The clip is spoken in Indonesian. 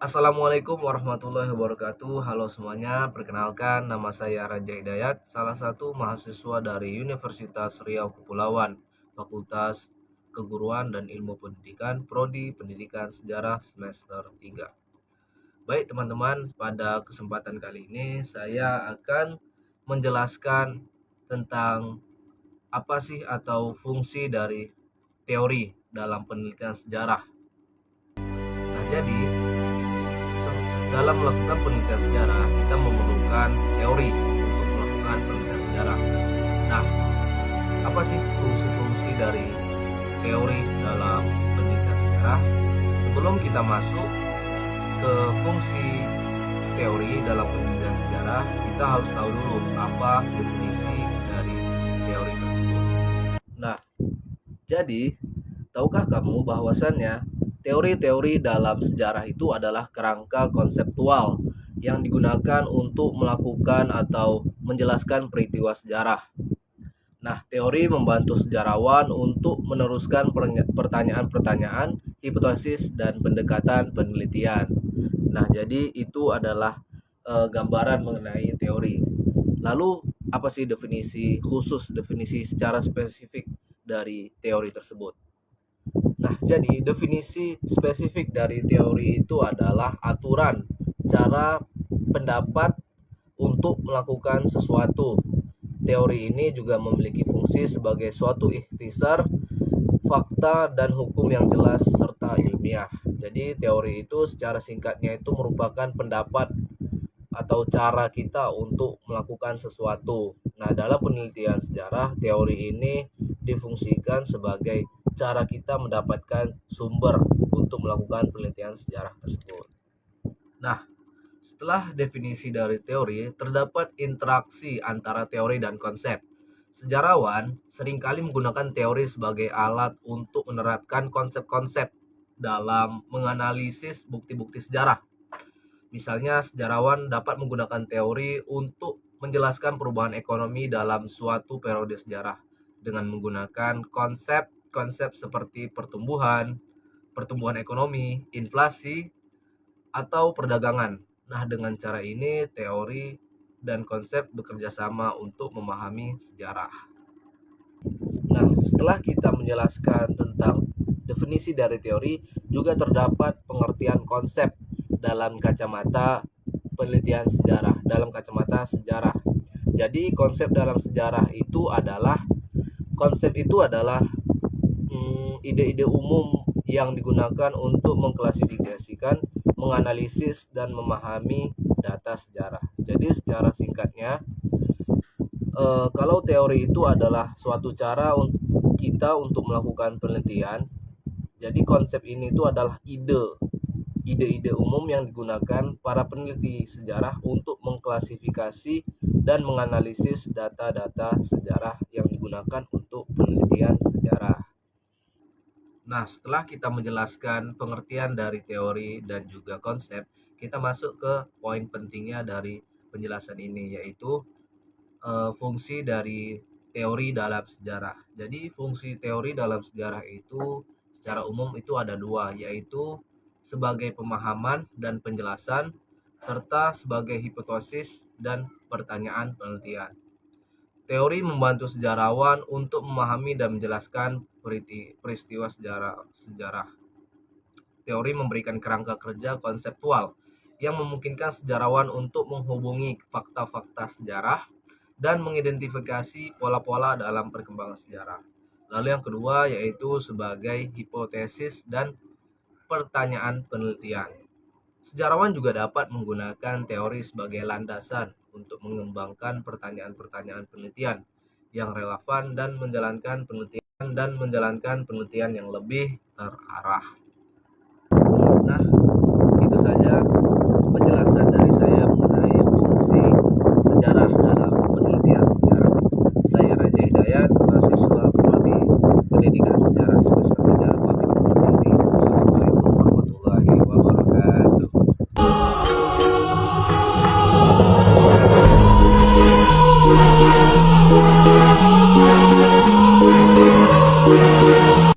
Assalamualaikum warahmatullahi wabarakatuh. Halo semuanya, perkenalkan nama saya Raja Hidayat, salah satu mahasiswa dari Universitas Riau Kepulauan, Fakultas Keguruan dan Ilmu Pendidikan, Prodi Pendidikan Sejarah semester 3. Baik teman-teman, pada kesempatan kali ini saya akan menjelaskan tentang apa sih atau fungsi dari teori dalam penelitian sejarah. Nah, jadi dalam melakukan penelitian sejarah, kita memerlukan teori untuk melakukan penelitian sejarah. Nah, apa sih fungsi-fungsi dari teori dalam penelitian sejarah? Sebelum kita masuk ke fungsi teori dalam penelitian sejarah, kita harus tahu dulu apa definisi dari teori tersebut. Nah, jadi tahukah kamu bahwasannya teori-teori dalam sejarah itu adalah kerangka konseptual yang digunakan untuk melakukan atau menjelaskan peristiwa sejarah. Nah, teori membantu sejarawan untuk meneruskan pertanyaan-pertanyaan, hipotesis, dan pendekatan penelitian. Nah, jadi itu adalah gambaran mengenai teori. Lalu, apa sih definisi secara spesifik dari teori tersebut? Nah, jadi definisi spesifik dari teori itu adalah aturan, cara, pendapat untuk melakukan sesuatu. Teori ini juga memiliki fungsi sebagai suatu ikhtisar, fakta, dan hukum yang jelas serta ilmiah. Jadi teori itu secara singkatnya itu merupakan pendapat atau cara kita untuk melakukan sesuatu. Nah, dalam penelitian sejarah, teori ini difungsikan sebagai cara kita mendapatkan sumber untuk melakukan penelitian sejarah tersebut. Nah, setelah definisi dari teori, terdapat interaksi antara teori dan konsep. Sejarawan seringkali menggunakan teori sebagai alat untuk menerapkan konsep-konsep dalam menganalisis bukti-bukti sejarah. Misalnya, sejarawan dapat menggunakan teori untuk menjelaskan perubahan ekonomi dalam suatu periode sejarah dengan menggunakan konsep-konsep seperti pertumbuhan ekonomi, inflasi, atau perdagangan. Nah, dengan cara ini teori dan konsep bekerja sama untuk memahami sejarah. Nah, setelah kita menjelaskan tentang definisi dari teori, juga terdapat pengertian konsep dalam kacamata penelitian sejarah, dalam kacamata sejarah. Jadi konsep itu adalah ide-ide umum yang digunakan untuk mengklasifikasikan, menganalisis, dan memahami data sejarah. Jadi secara singkatnya, kalau teori itu adalah suatu cara kita untuk melakukan penelitian, jadi konsep ini itu adalah ide-ide umum yang digunakan para peneliti sejarah untuk mengklasifikasi dan menganalisis data-data sejarah yang digunakan untuk penelitian sejarah. Nah, setelah kita menjelaskan pengertian dari teori dan juga konsep, kita masuk ke poin pentingnya dari penjelasan ini, yaitu fungsi dari teori dalam sejarah. Jadi, fungsi teori dalam sejarah itu secara umum itu ada dua, yaitu sebagai pemahaman dan penjelasan, serta sebagai hipotesis dan pertanyaan penelitian. Teori membantu sejarawan untuk memahami dan menjelaskan peristiwa sejarah. Teori memberikan kerangka kerja konseptual yang memungkinkan sejarawan untuk menghubungi fakta-fakta sejarah dan mengidentifikasi pola-pola dalam perkembangan sejarah. Lalu yang kedua yaitu sebagai hipotesis dan pertanyaan penelitian. Sejarawan juga dapat menggunakan teori sebagai landasan untuk mengembangkan pertanyaan-pertanyaan penelitian yang relevan dan menjalankan penelitian yang lebih terarah. Nah,